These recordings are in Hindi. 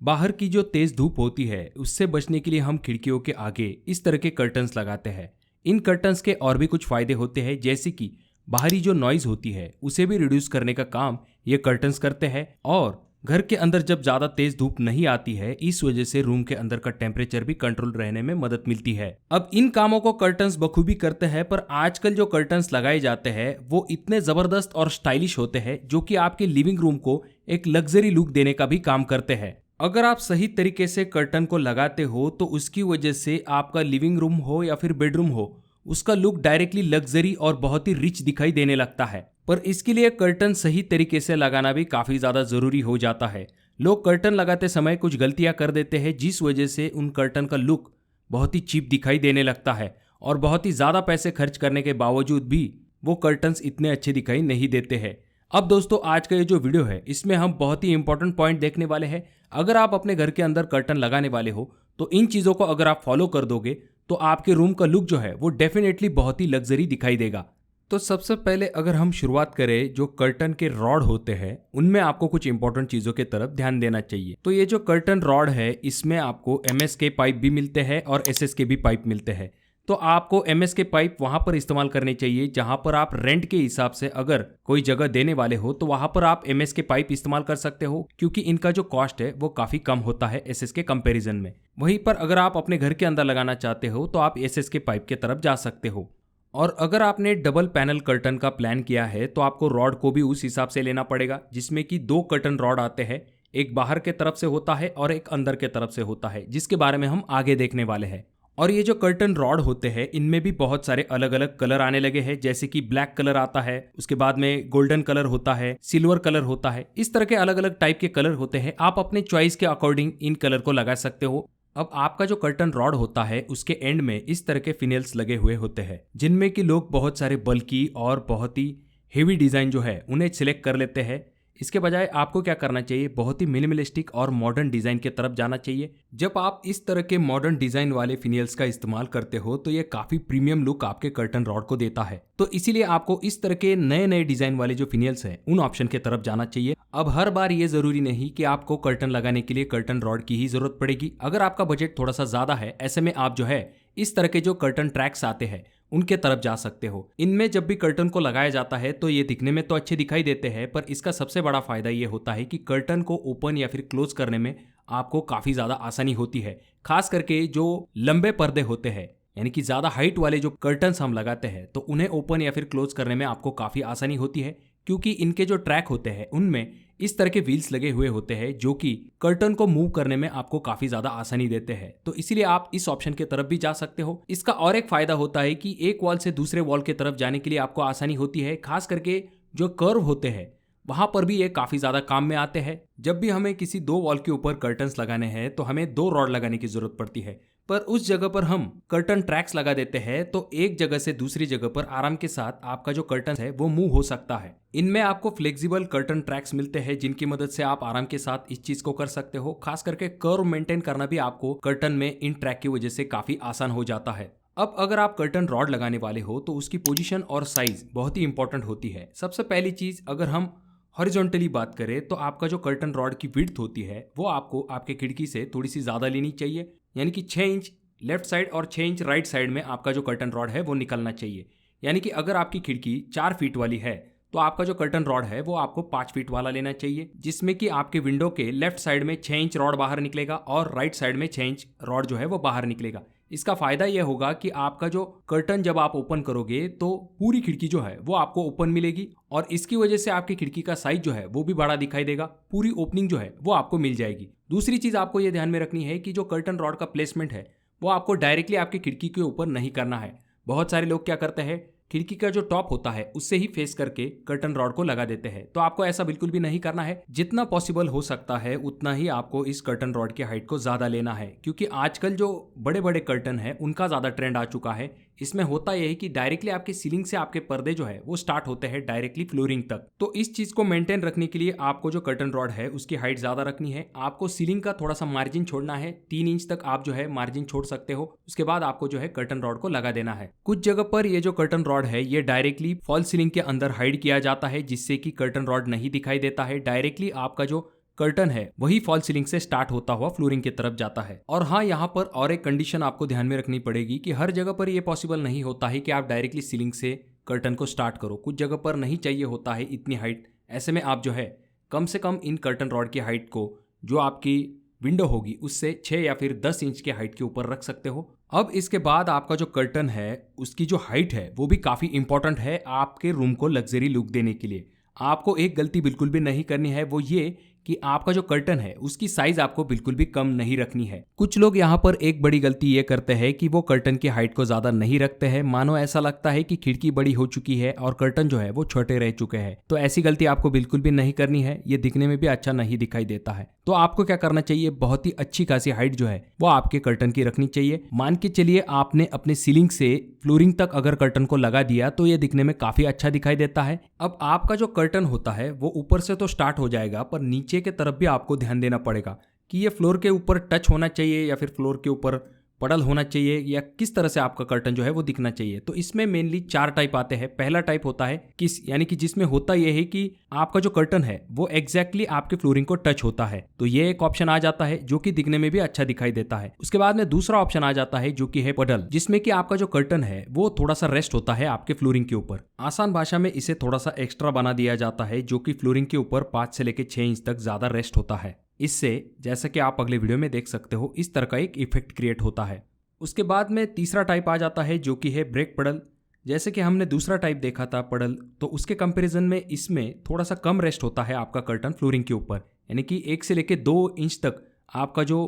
बाहर की जो तेज धूप होती है उससे बचने के लिए हम खिड़कियों के आगे इस तरह के कर्टन्स लगाते हैं। इन कर्टन्स के और भी कुछ फायदे होते हैं, जैसे कि बाहरी जो नॉइज होती है उसे भी रिड्यूस करने का काम ये कर्टन्स करते हैं। और घर के अंदर जब ज्यादा तेज धूप नहीं आती है, इस वजह से रूम के अंदर का टेम्परेचर भी कंट्रोल रहने में मदद मिलती है। अब इन कामों को कर्टन्स बखूबी करते हैं, पर आजकल जो कर्टन्स लगाए जाते हैं वो इतने जबरदस्त और स्टाइलिश होते हैं जो कि आपके लिविंग रूम को एक लग्जरी लुक देने का भी काम करते हैं। अगर आप सही तरीके से कर्टन को लगाते हो तो उसकी वजह से आपका लिविंग रूम हो या फिर बेडरूम हो, उसका लुक डायरेक्टली लग्जरी और बहुत ही रिच दिखाई देने लगता है। पर इसके लिए कर्टन सही तरीके से लगाना भी काफी ज्यादा जरूरी हो जाता है। लोग कर्टन लगाते समय कुछ गलतियां कर देते हैं, जिस वजह से उन कर्टन का लुक बहुत ही चीप दिखाई देने लगता है और बहुत ही ज्यादा पैसे खर्च करने के बावजूद भी वो कर्टन्स इतने अच्छे दिखाई नहीं देते हैं। अब दोस्तों, आज का ये जो वीडियो है इसमें हम बहुत ही इंपॉर्टेंट पॉइंट देखने वाले हैं। अगर आप अपने घर के अंदर कर्टन लगाने वाले हो तो इन चीज़ों को अगर आप फॉलो कर दोगे तो आपके रूम का लुक जो है वो डेफिनेटली बहुत ही लग्जरी दिखाई देगा। तो सबसे पहले अगर हम शुरुआत करें, जो कर्टन के रॉड होते हैं उनमें आपको कुछ इंपॉर्टेंट चीज़ों की तरफ ध्यान देना चाहिए। तो ये जो कर्टन रॉड है इसमें आपको MS के पाइप भी मिलते हैं और SS के भी पाइप मिलते हैं। तो आपको MS के पाइप वहां पर इस्तेमाल करने चाहिए जहां पर आप रेंट के हिसाब से अगर कोई जगह देने वाले हो तो वहां पर आप MS के पाइप इस्तेमाल कर सकते हो, क्योंकि इनका जो कॉस्ट है वो काफी कम होता है SS के कंपैरिजन में। वहीं पर अगर आप अपने घर के अंदर लगाना चाहते हो तो आप SS के पाइप की तरफ जा सकते हो। और अगर आपने डबल पैनल कर्टन का प्लान किया है तो आपको रॉड को भी उस हिसाब से लेना पड़ेगा, जिसमें कि 2 कर्टन रॉड आते हैं, एक बाहर के तरफ से होता है और एक अंदर के तरफ से होता है, जिसके बारे में हम आगे देखने वाले हैं। और ये जो कर्टन रॉड होते हैं इनमें भी बहुत सारे अलग अलग कलर आने लगे हैं, जैसे कि ब्लैक कलर आता है, उसके बाद में गोल्डन कलर होता है, सिल्वर कलर होता है। इस तरह के अलग अलग टाइप के कलर होते हैं। आप अपने चॉइस के अकॉर्डिंग इन कलर को लगा सकते हो। अब आपका जो कर्टन रॉड होता है उसके एंड में इस तरह के फिनेल्स लगे हुए होते हैं, जिनमें कि लोग बहुत सारे बल्कि और बहुत ही हेवी डिजाइन जो है उन्हें सिलेक्ट कर लेते हैं। इसके बजाय आपको क्या करना चाहिए, बहुत ही मिनिमलिस्टिक और मॉडर्न डिजाइन की तरफ जाना चाहिए। जब आप इस तरह के मॉडर्न डिजाइन वाले फिनेल्स का इस्तेमाल करते हो तो ये काफी प्रीमियम लुक आपके कर्टन रॉड को देता है। तो इसीलिए आपको इस तरह के नए नए डिजाइन वाले जो फिनेल्स हैं उन ऑप्शन की तरफ जाना चाहिए। अब हर बार ये जरूरी नहीं कि आपको कर्टन लगाने के लिए कर्टन रॉड की ही जरूरत पड़ेगी। अगर आपका बजट थोड़ा सा ज्यादा है, ऐसे में आप जो है इस तरह के जो कर्टन ट्रैक्स आते हैं उनके तरफ जा सकते हो। इनमें जब भी कर्टन को लगाया जाता है तो ये दिखने में तो अच्छे दिखाई देते हैं, पर इसका सबसे बड़ा फायदा ये होता है कि कर्टन को ओपन या फिर क्लोज करने में आपको काफी ज्यादा आसानी होती है। खास करके जो लंबे पर्दे होते हैं, यानी कि ज्यादा हाइट वाले जो कर्टन्स हम लगाते हैं, तो उन्हें ओपन या फिर क्लोज करने में आपको काफी आसानी होती है, क्योंकि इनके जो ट्रैक होते हैं उनमें इस तरह के व्हील्स लगे हुए होते हैं जो कि कर्टन को मूव करने में आपको काफी ज्यादा आसानी देते हैं। तो इसीलिए आप इस ऑप्शन की तरफ भी जा सकते हो। इसका और एक फायदा होता है कि एक वॉल से दूसरे वॉल की तरफ जाने के लिए आपको आसानी होती है। खास करके जो कर्व होते हैं वहां पर भी ये काफी ज्यादा काम में आते हैं। जब भी हमें किसी 2 वॉल के ऊपर कर्टन्स लगाने हैं तो हमें 2 रॉड लगाने की जरूरत पड़ती है, पर उस जगह पर हम कर्टन ट्रैक्स लगा देते हैं तो एक जगह से दूसरी जगह पर आराम के साथ आपका जो कर्टन है वो मूव हो सकता है। इनमें आपको फ्लेक्सिबल कर्टन ट्रैक्स मिलते हैं, जिनकी मदद से आप आराम के साथ इस चीज को कर सकते हो। खास करके कर्व मेंटेन करना भी आपको कर्टन में इन ट्रैक की वजह से काफी आसान हो जाता है। अब अगर आप कर्टन रॉड लगाने वाले हो तो उसकी पोजीशन और साइज बहुत ही इंपॉर्टेंट होती है। सबसे पहली चीज, अगर हम हॉरिजॉन्टली बात करें तो आपका जो कर्टन रॉड की विड्थ होती है वो आपको आपके खिड़की से थोड़ी सी ज्यादा लेनी चाहिए, यानी कि 6 इंच लेफ्ट साइड और 6 इंच राइट साइड में आपका जो कर्टन रॉड है वो निकलना चाहिए। यानी कि अगर आपकी खिड़की 4 फीट वाली है तो आपका जो कर्टन रॉड है वो आपको 5 फीट वाला लेना चाहिए, जिसमें कि आपके विंडो के लेफ्ट साइड में 6 इंच रॉड बाहर निकलेगा और राइट साइड में 6 इंच रॉड जो है वो बाहर निकलेगा। इसका फायदा यह होगा कि आपका जो कर्टन जब आप ओपन करोगे तो पूरी खिड़की जो है वो आपको ओपन मिलेगी और इसकी वजह से आपकी खिड़की का साइज जो है वो भी बड़ा दिखाई देगा। पूरी ओपनिंग जो है वो आपको मिल जाएगी। दूसरी चीज आपको ये ध्यान में रखनी है कि जो कर्टन रॉड का प्लेसमेंट है वो आपको डायरेक्टली आपकी खिड़की के ऊपर नहीं करना है। बहुत सारे लोग क्या करते हैं, खिड़की का जो टॉप होता है उससे ही फेस करके कर्टन रॉड को लगा देते हैं। तो आपको ऐसा बिल्कुल भी नहीं करना है। जितना पॉसिबल हो सकता है उतना ही आपको इस कर्टन रॉड की हाइट को ज्यादा लेना है, क्योंकि आजकल जो बड़े बड़े कर्टन है उनका ज्यादा ट्रेंड आ चुका है। इसमें होता यह है कि डायरेक्टली आपके सीलिंग से आपके पर्दे जो है वो स्टार्ट होते हैं डायरेक्टली फ्लोरिंग तक। तो इस चीज को मेंटेन रखने के लिए आपको जो कर्टन रॉड है उसकी हाइट ज्यादा रखनी है। आपको सीलिंग का थोड़ा सा मार्जिन छोड़ना है, 3 इंच तक आप जो है मार्जिन छोड़ सकते हो। उसके बाद आपको जो है कर्टन रॉड को लगा देना है। कुछ जगह पर ये जो कर्टन रॉड है ये डायरेक्टली फॉल सीलिंग के अंदर हाइड किया जाता है, जिससे कि कर्टन रॉड नहीं दिखाई देता है। डायरेक्टली आपका जो कर्टन है वही फॉल सीलिंग से स्टार्ट होता हुआ फ्लोरिंग की तरफ जाता है। और हाँ, यहाँ पर और एक कंडीशन आपको ध्यान में रखनी पड़ेगी कि हर जगह पर यह पॉसिबल नहीं होता है कि आप डायरेक्टली सीलिंग से कर्टन को स्टार्ट करो। कुछ जगह पर नहीं चाहिए होता है इतनी हाइट, ऐसे में आप जो है कम से कम इन कर्टन रॉड की हाइट को जो आपकी विंडो होगी उससे 6 या फिर 10 इंच के हाइट के ऊपर रख सकते हो। अब इसके बाद आपका जो कर्टन है उसकी जो हाइट है वो भी काफ़ी इंपॉर्टेंट है आपके रूम को लग्जरी लुक देने के लिए। आपको एक गलती बिल्कुल भी नहीं करनी है, वो ये कि आपका जो कर्टन है उसकी साइज आपको बिल्कुल भी कम नहीं रखनी है। कुछ लोग यहाँ पर एक बड़ी गलती ये करते हैं कि वो कर्टन की हाइट को ज्यादा नहीं रखते हैं, मानो ऐसा लगता है कि खिड़की बड़ी हो चुकी है और कर्टन जो है वो छोटे रह चुके हैं। तो ऐसी गलती आपको बिल्कुल भी नहीं करनी है, ये दिखने में भी अच्छा नहीं दिखाई देता है। तो आपको क्या करना चाहिए, बहुत ही अच्छी खासी हाइट जो है वो आपके कर्टन की रखनी चाहिए। मान के चलिए आपने अपने सीलिंग से फ्लोरिंग तक अगर कर्टन को लगा दिया तो ये दिखने में काफी अच्छा दिखाई देता है। अब आपका जो कर्टन होता है वो ऊपर से तो स्टार्ट हो जाएगा, पर नीचे के तरफ भी आपको ध्यान देना पड़ेगा कि ये फ्लोर के ऊपर टच होना चाहिए या फिर फ्लोर के ऊपर पड़ल होना चाहिए, या किस तरह से आपका कर्टन जो है वो दिखना चाहिए। तो इसमें मेनली 4 टाइप आते हैं। पहला टाइप होता है किस, यानी कि जिसमें होता यह है कि आपका जो कर्टन है वो एग्जैक्टली आपके फ्लोरिंग को टच होता है, तो ये एक ऑप्शन आ जाता है जो कि दिखने में भी अच्छा दिखाई देता है। उसके बाद में दूसरा ऑप्शन आ जाता है जो कि है पडल, जिसमें कि आपका जो कर्टन है वो थोड़ा सा रेस्ट होता है आपके फ्लोरिंग के ऊपर। आसान भाषा में इसे थोड़ा सा एक्स्ट्रा बना दिया जाता है जो कि फ्लोरिंग के ऊपर 5 से लेकर 6 इंच तक ज्यादा रेस्ट होता है। इससे जैसा कि आप अगले वीडियो में देख सकते हो इस तरह का एक इफेक्ट क्रिएट होता है। उसके बाद में तीसरा टाइप आ जाता है जो कि है ब्रेक पडल। जैसे कि हमने दूसरा टाइप देखा था पडल, तो उसके कंपैरिजन में इसमें थोड़ा सा कम रेस्ट होता है आपका कर्टन फ्लोरिंग के ऊपर, यानी कि 1 से लेकर 2 इंच तक आपका जो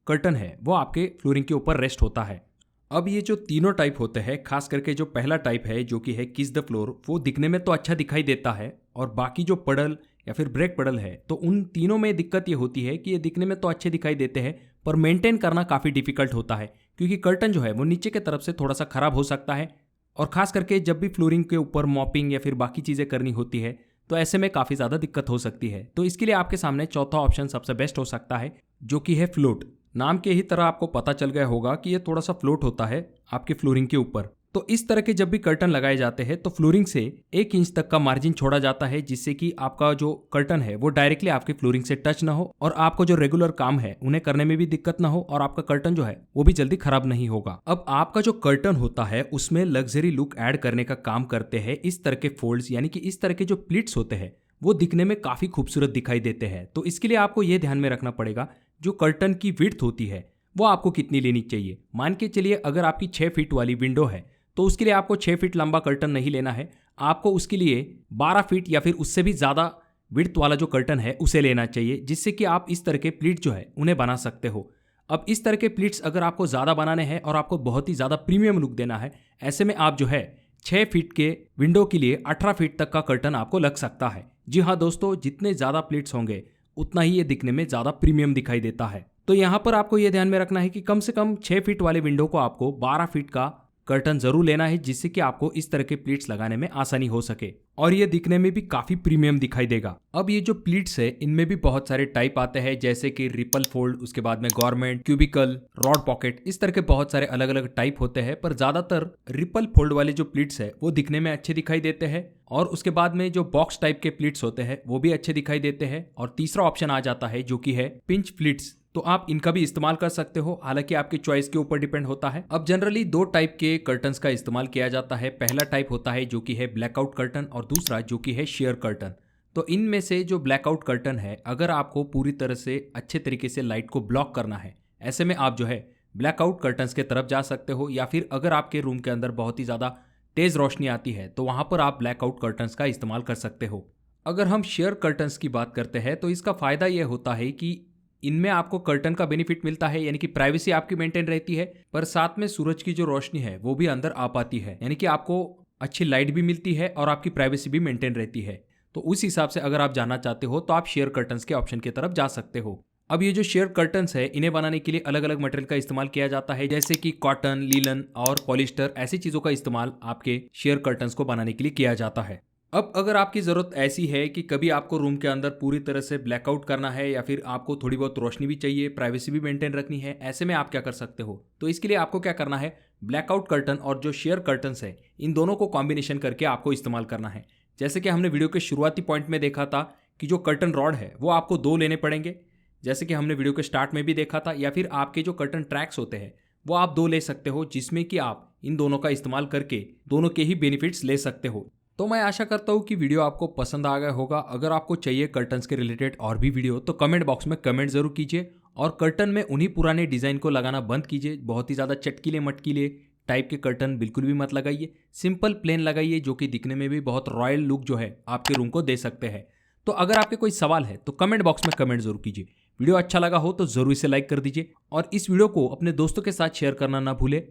कर्टन है वो आपके फ्लोरिंग के ऊपर रेस्ट होता है। अब ये जो तीनों टाइप होते हैं, खास करके जो पहला टाइप है जो कि है किस द फ्लोर, वो दिखने में तो अच्छा दिखाई देता है, और बाकी जो पडल या फिर ब्रेक पडल है तो उन तीनों में दिक्कत ये होती है कि ये दिखने में तो अच्छे दिखाई देते हैं पर मेंटेन करना काफ़ी डिफिकल्ट होता है, क्योंकि कर्टन जो है वो नीचे की तरफ से थोड़ा सा खराब हो सकता है, और खास करके जब भी फ्लोरिंग के ऊपर मॉपिंग या फिर बाकी चीज़ें करनी होती है तो ऐसे में काफ़ी ज़्यादा दिक्कत हो सकती है। तो इसके लिए आपके सामने चौथा ऑप्शन सबसे बेस्ट हो सकता है जो कि है फ्लोट। नाम के ही तरह आपको पता चल गया होगा कि ये थोड़ा सा फ्लोट होता है आपके फ्लोरिंग के ऊपर। तो इस तरह के जब भी कर्टन लगाए जाते हैं तो फ्लोरिंग से 1 इंच तक का मार्जिन छोड़ा जाता है, जिससे कि आपका जो कर्टन है वो डायरेक्टली आपके फ्लोरिंग से टच ना हो और आपको जो रेगुलर काम है उन्हें करने में भी दिक्कत ना हो, और आपका कर्टन जो है वो भी जल्दी खराब नहीं होगा। अब आपका जो कर्टन होता है उसमें लग्जरी लुक ऐड करने का काम करते हैं इस तरह के फोल्ड्स, यानी कि इस तरह के जो प्लिट्स होते हैं वो दिखने में काफी खूबसूरत दिखाई देते हैं। तो इसके लिए आपको ये ध्यान में रखना पड़ेगा जो कर्टन की विड्थ होती है वो आपको कितनी लेनी चाहिए। मान के चलिए अगर आपकी 6 फीट वाली विंडो है तो उसके लिए आपको 6 फीट लंबा कर्टन नहीं लेना है, आपको उसके लिए 12 फीट या फिर उससे भी ज़्यादा विड्थ वाला जो कर्टन है उसे लेना चाहिए, जिससे कि आप इस तरह के प्लीट जो है उन्हें बना सकते हो। अब इस तरह के प्लीट्स अगर आपको ज़्यादा बनाने हैं और आपको बहुत ही ज़्यादा प्रीमियम लुक देना है, ऐसे में आप जो है 6 फीट के विंडो के लिए 18 फीट तक का कर्टन आपको लग सकता है। जी हाँ दोस्तों, जितने ज़्यादा प्लीट्स होंगे उतना ही ये दिखने में ज़्यादा प्रीमियम दिखाई देता है। तो यहाँ पर आपको ये ध्यान में रखना है कि कम से कम 6 फीट वाले विंडो को आपको 12 फीट का कर्टन जरूर लेना है, जिससे कि आपको इस तरह के प्लीट्स लगाने में आसानी हो सके और ये दिखने में भी काफी प्रीमियम दिखाई देगा। अब ये जो प्लीट्स है इनमें भी बहुत सारे टाइप आते हैं, जैसे कि रिपल फोल्ड, उसके बाद में गवर्नमेंट, क्यूबिकल, रॉड पॉकेट, इस तरह के बहुत सारे अलग अलग टाइप होते हैं। पर ज्यादातर रिपल फोल्ड वाले जो प्लीट्स है वो दिखने में अच्छे दिखाई देते हैं, और उसके बाद में जो बॉक्स टाइप के प्लीट्स होते हैं वो भी अच्छे दिखाई देते हैं। और तीसरा ऑप्शन आ जाता है जो कि है पिंच प्लीट्स, तो आप इनका भी इस्तेमाल कर सकते हो, हालांकि आपकी चॉइस के ऊपर डिपेंड होता है। अब जनरली 2 टाइप के कर्टन्स का इस्तेमाल किया जाता है। पहला टाइप होता है जो कि है ब्लैकआउट कर्टन, और दूसरा जो कि है शेयर कर्टन। तो इनमें से जो ब्लैकआउट कर्टन है, अगर आपको पूरी तरह से अच्छे तरीके से लाइट को ब्लॉक करना है, ऐसे में आप जो है ब्लैकआउट कर्टन्स के तरफ जा सकते हो, या फिर अगर आपके रूम के अंदर बहुत ही ज़्यादा तेज़ रोशनी आती है तो वहाँ पर आप ब्लैकआउट कर्टन्स का इस्तेमाल कर सकते हो। अगर हम शेयर कर्टन्स की बात करते हैं तो इसका फ़ायदा यह होता है कि इनमें आपको कर्टन का बेनिफिट मिलता है, यानी कि प्राइवेसी आपकी मेंटेन रहती है, पर साथ में सूरज की जो रोशनी है वो भी अंदर आ पाती है, यानी कि आपको अच्छी लाइट भी मिलती है और आपकी प्राइवेसी भी मेंटेन रहती है। तो उस हिसाब से अगर आप जाना चाहते हो तो आप शेयर कर्टन्स के ऑप्शन की तरफ जा सकते हो। अब ये जो शेयर कर्टन्स है इन्हें बनाने के लिए अलग अलग मटेरियल का इस्तेमाल किया जाता है, जैसे कि कॉटन, लीलन और पॉलिस्टर, ऐसी चीज़ों का इस्तेमाल आपके शेयर कर्टन्स को बनाने के लिए किया जाता है। अब अगर आपकी ज़रूरत ऐसी है कि कभी आपको रूम के अंदर पूरी तरह से ब्लैकआउट करना है, या फिर आपको थोड़ी बहुत रोशनी भी चाहिए, प्राइवेसी भी मेंटेन रखनी है, ऐसे में आप क्या कर सकते हो, तो इसके लिए आपको क्या करना है, ब्लैकआउट कर्टन और जो शेयर कर्टन्स है इन दोनों को कॉम्बिनेशन करके आपको इस्तेमाल करना है। जैसे कि हमने वीडियो के शुरुआती पॉइंट में देखा था कि जो कर्टन रॉड है वो आपको 2 लेने पड़ेंगे, जैसे कि हमने वीडियो के स्टार्ट में भी देखा था, या फिर आपके जो कर्टन ट्रैक्स होते हैं वो आप 2 ले सकते हो, जिसमें कि आप इन दोनों का इस्तेमाल करके दोनों के ही बेनिफिट्स ले सकते हो। तो मैं आशा करता हूँ कि वीडियो आपको पसंद आ गया होगा। अगर आपको चाहिए कर्टन्स के रिलेटेड और भी वीडियो तो कमेंट बॉक्स में कमेंट जरूर कीजिए, और कर्टन में उन्हीं पुराने डिज़ाइन को लगाना बंद कीजिए। बहुत ही ज़्यादा चटकीले मटकीले टाइप के कर्टन बिल्कुल भी मत लगाइए, सिंपल प्लेन लगाइए, जो कि दिखने में भी बहुत रॉयल लुक जो है आपके रूम को दे सकते हैं। तो अगर आपके कोई सवाल है तो कमेंट बॉक्स में कमेंट जरूर कीजिए। वीडियो अच्छा लगा हो तो जरूर इसे लाइक कर दीजिए, और इस वीडियो को अपने दोस्तों के साथ शेयर करना ना भूले।